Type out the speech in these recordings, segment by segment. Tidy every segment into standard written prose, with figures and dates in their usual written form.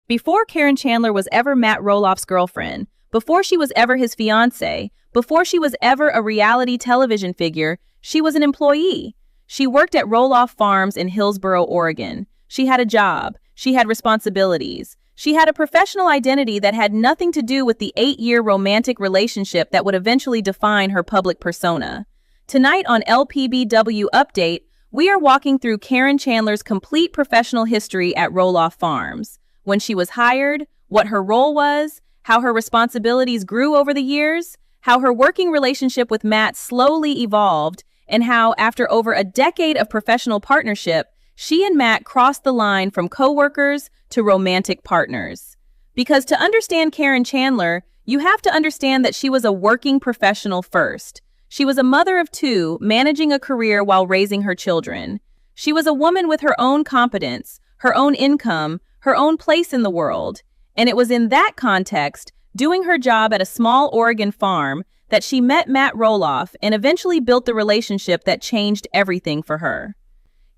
Before Caryn Chandler was ever Matt Roloff's girlfriend, before she was ever his fiancée, before she was ever a reality television figure, she was an employee. She worked at Roloff Farms in Hillsboro, Oregon. She had a job. She had responsibilities. She had a professional identity that had nothing to do with the 8-year romantic relationship that would eventually define her public persona. Tonight on LPBW Update, we are walking through Caryn Chandler's complete professional history at Roloff Farms. When she was hired, what her role was, how her responsibilities grew over the years, how her working relationship with Matt slowly evolved, and how, after over a decade of professional partnership, she and Matt crossed the line from co-workers to romantic partners. Because to understand Caryn Chandler, you have to understand that she was a working professional first. She was a mother of 2, managing a career while raising her children. She was a woman with her own competence, her own income, her own place in the world. And it was in that context, doing her job at a small Oregon farm, that she met Matt Roloff and eventually built the relationship that changed everything for her.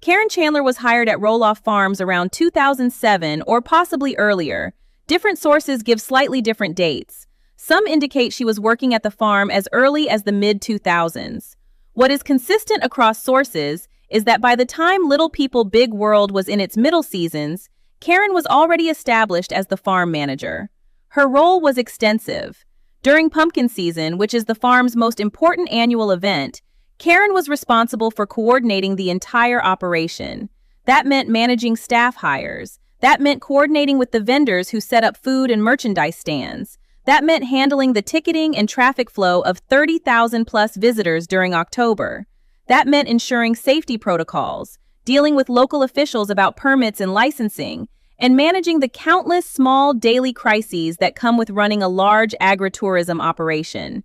Caryn Chandler was hired at Roloff Farms around 2007 or possibly earlier. Different sources give slightly different dates. Some indicate she was working at the farm as early as the mid-2000s. What is consistent across sources is that by the time Little People Big World was in its middle seasons, Caryn was already established as the farm manager. Her role was extensive. During pumpkin season, which is the farm's most important annual event, Caryn was responsible for coordinating the entire operation. That meant managing staff hires. That meant coordinating with the vendors who set up food and merchandise stands. That meant handling the ticketing and traffic flow of 30,000 plus visitors during October. That meant ensuring safety protocols, dealing with local officials about permits and licensing, and managing the countless small daily crises that come with running a large agritourism operation.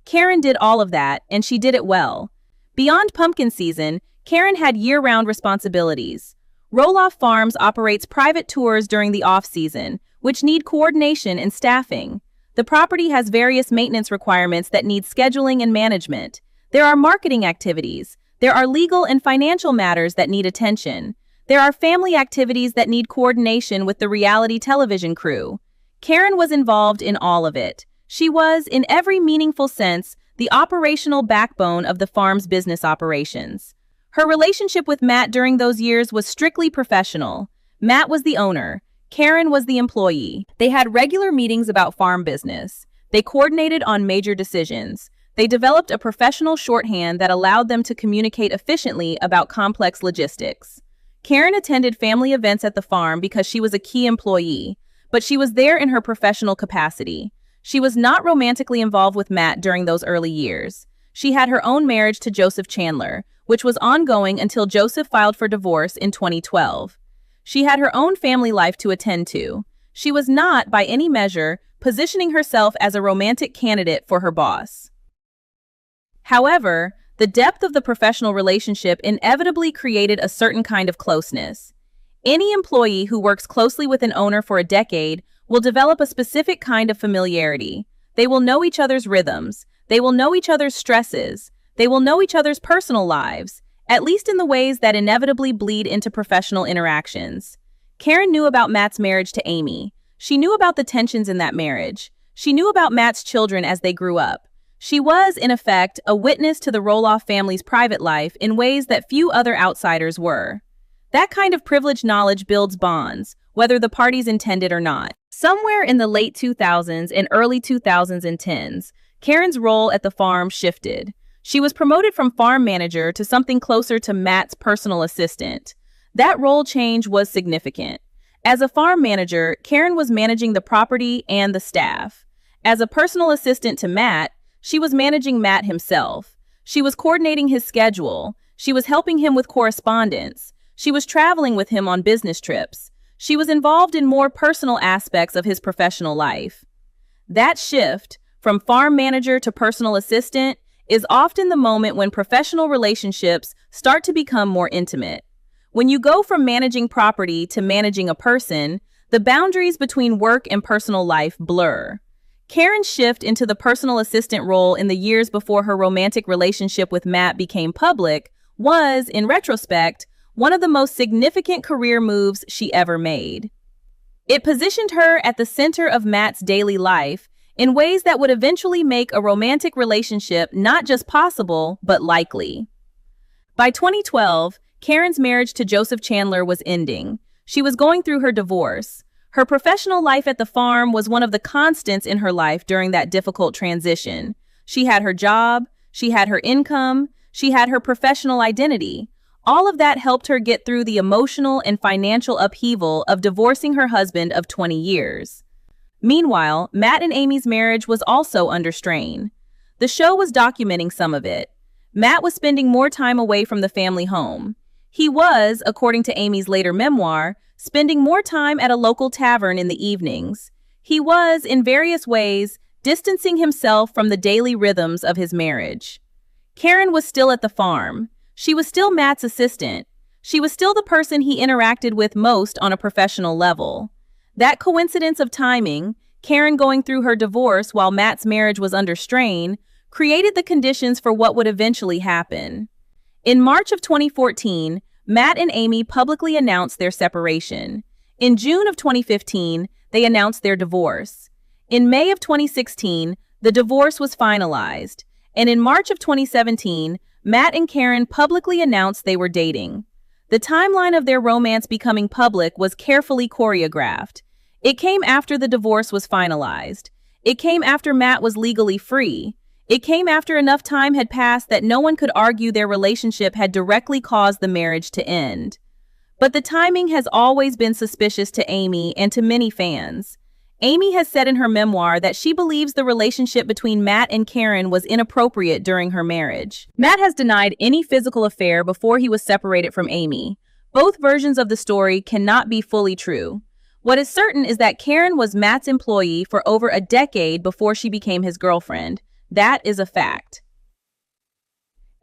Caryn did all of that, and she did it well. Beyond pumpkin season, Caryn had year-round responsibilities. Roloff Farms operates private tours during the off-season, which need coordination and staffing. The property has various maintenance requirements that need scheduling and management. There are marketing activities. There are legal and financial matters that need attention. There are family activities that need coordination with the reality television crew. Caryn was involved in all of it. She was, in every meaningful sense, the operational backbone of the farm's business operations. Her relationship with Matt during those years was strictly professional. Matt was the owner. Caryn was the employee. They had regular meetings about farm business. They coordinated on major decisions. They developed a professional shorthand that allowed them to communicate efficiently about complex logistics. Caryn attended family events at the farm because she was a key employee, but she was there in her professional capacity. She was not romantically involved with Matt during those early years. She had her own marriage to Joseph Chandler, which was ongoing until Joseph filed for divorce in 2012. She had her own family life to attend to. She was not, by any measure, positioning herself as a romantic candidate for her boss. However, the depth of the professional relationship inevitably created a certain kind of closeness. Any employee who works closely with an owner for a decade will develop a specific kind of familiarity. They will know each other's rhythms. They will know each other's stresses. They will know each other's personal lives, at least in the ways that inevitably bleed into professional interactions. Caryn knew about Matt's marriage to Amy. She knew about the tensions in that marriage. She knew about Matt's children as they grew up. She was, in effect, a witness to the Roloff family's private life in ways that few other outsiders were. That kind of privileged knowledge builds bonds, whether the parties intended or not. Somewhere in the late 2000s and early 2010s, Caryn's role at the farm shifted. She was promoted from farm manager to something closer to Matt's personal assistant. That role change was significant. As a farm manager, Caryn was managing the property and the staff. As a personal assistant to Matt, she was managing Matt himself. She was coordinating his schedule. She was helping him with correspondence. She was traveling with him on business trips. She was involved in more personal aspects of his professional life. That shift, from farm manager to personal assistant, is often the moment when professional relationships start to become more intimate. When you go from managing property to managing a person, the boundaries between work and personal life blur. Caryn's shift into the personal assistant role in the years before her romantic relationship with Matt became public was, in retrospect, one of the most significant career moves she ever made. It positioned her at the center of Matt's daily life in ways that would eventually make a romantic relationship not just possible, but likely. By 2012, Caryn's marriage to Joseph Chandler was ending. She was going through her divorce. Her professional life at the farm was one of the constants in her life during that difficult transition. She had her job, she had her income, she had her professional identity. All of that helped her get through the emotional and financial upheaval of divorcing her husband of 20 years. Meanwhile, Matt and Amy's marriage was also under strain. The show was documenting some of it. Matt was spending more time away from the family home. He was, according to Amy's later memoir, spending more time at a local tavern in the evenings. He was, in various ways, distancing himself from the daily rhythms of his marriage. Caryn was still at the farm. She was still Matt's assistant. She was still the person he interacted with most on a professional level. That coincidence of timing, Caryn going through her divorce while Matt's marriage was under strain, created the conditions for what would eventually happen. In March of 2014, Matt and Amy publicly announced their separation. In June of 2015, they announced their divorce. In May of 2016, the divorce was finalized. And in March of 2017, Matt and Caryn publicly announced they were dating. The timeline of their romance becoming public was carefully choreographed. It came after the divorce was finalized. It came after Matt was legally free. It came after enough time had passed that no one could argue their relationship had directly caused the marriage to end. But the timing has always been suspicious to Amy and to many fans. Amy has said in her memoir that she believes the relationship between Matt and Caryn was inappropriate during her marriage. Matt has denied any physical affair before he was separated from Amy. Both versions of the story cannot be fully true. What is certain is that Caryn was Matt's employee for over a decade before she became his girlfriend. That is a fact.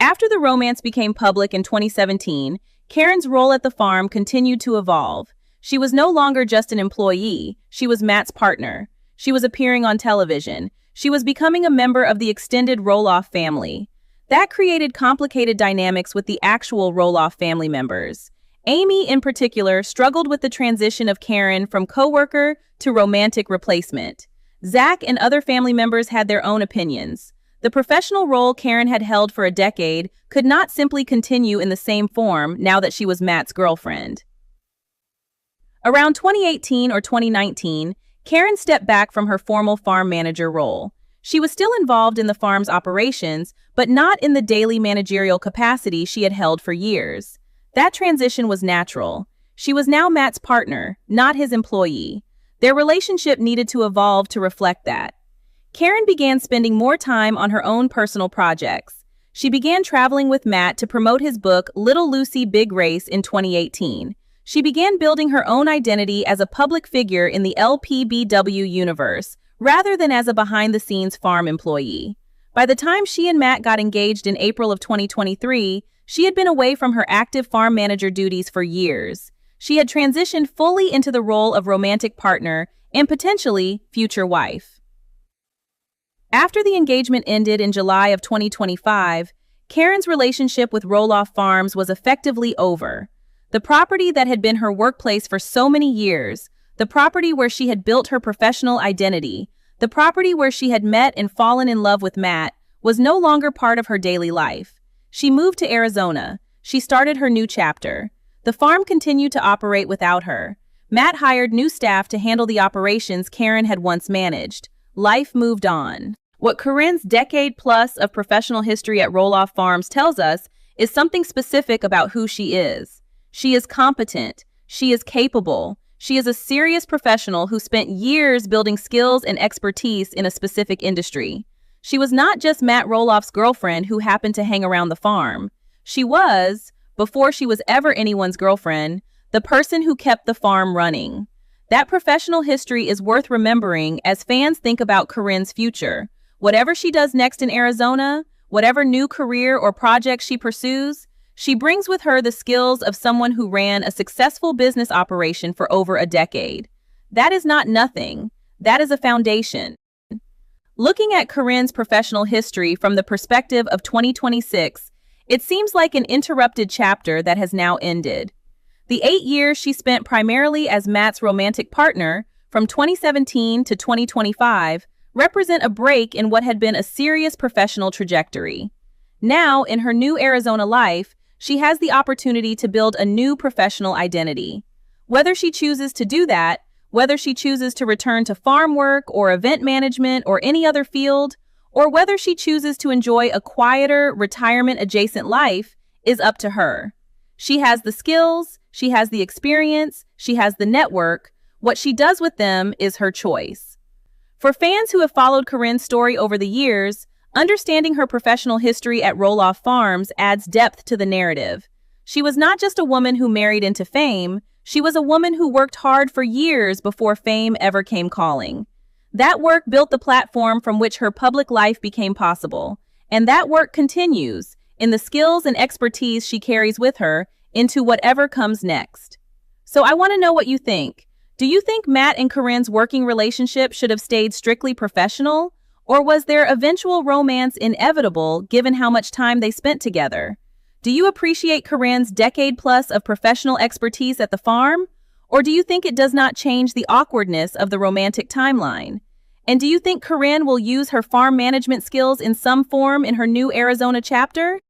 After the romance became public in 2017, Caryn's role at the farm continued to evolve. She was no longer just an employee, she was Matt's partner. She was appearing on television. She was becoming a member of the extended Roloff family. That created complicated dynamics with the actual Roloff family members. Amy, in particular, struggled with the transition of Caryn from coworker to romantic replacement. Zach and other family members had their own opinions. The professional role Caryn had held for a decade could not simply continue in the same form now that she was Matt's girlfriend. Around 2018 or 2019, Caryn stepped back from her formal farm manager role. She was still involved in the farm's operations, but not in the daily managerial capacity she had held for years. That transition was natural. She was now Matt's partner, not his employee. Their relationship needed to evolve to reflect that. Caryn began spending more time on her own personal projects. She began traveling with Matt to promote his book, Little Lucy, Big Race, in 2018. She began building her own identity as a public figure in the LPBW universe, rather than as a behind-the-scenes farm employee. By the time she and Matt got engaged in April of 2023, she had been away from her active farm manager duties for years. She had transitioned fully into the role of romantic partner and potentially future wife. After the engagement ended in July of 2025, Caryn's relationship with Roloff Farms was effectively over. The property that had been her workplace for so many years, the property where she had built her professional identity, the property where she had met and fallen in love with Matt, was no longer part of her daily life. She moved to Arizona. She started her new chapter. The farm continued to operate without her. Matt hired new staff to handle the operations Caryn had once managed. Life moved on. What Caryn's decade-plus of professional history at Roloff Farms tells us is something specific about who she is. She is competent. She is capable. She is a serious professional who spent years building skills and expertise in a specific industry. She was not just Matt Roloff's girlfriend who happened to hang around the farm. She was, before she was ever anyone's girlfriend, the person who kept the farm running. That professional history is worth remembering as fans think about Caryn's future. Whatever she does next in Arizona, whatever new career or project she pursues, she brings with her the skills of someone who ran a successful business operation for over a decade. That is not nothing. That is a foundation. Looking at Caryn's professional history from the perspective of 2026, it seems like an interrupted chapter that has now ended. The 8 years she spent primarily as Matt's romantic partner, from 2017 to 2025, represent a break in what had been a serious professional trajectory. Now, in her new Arizona life, she has the opportunity to build a new professional identity. Whether she chooses to do that, whether she chooses to return to farm work or event management or any other field, or whether she chooses to enjoy a quieter, retirement-adjacent life, is up to her. She has the skills, she has the experience, she has the network. What she does with them is her choice. For fans who have followed Caryn's story over the years, understanding her professional history at Roloff Farms adds depth to the narrative. She was not just a woman who married into fame, she was a woman who worked hard for years before fame ever came calling. That work built the platform from which her public life became possible, and that work continues in the skills and expertise she carries with her into whatever comes next. So I want to know what you think. Do you think Matt and Caryn's working relationship should have stayed strictly professional, or was their eventual romance inevitable given how much time they spent together? Do you appreciate Caryn's decade-plus of professional expertise at the farm? Or do you think it does not change the awkwardness of the romantic timeline? And do you think Caryn will use her farm management skills in some form in her new Arizona chapter?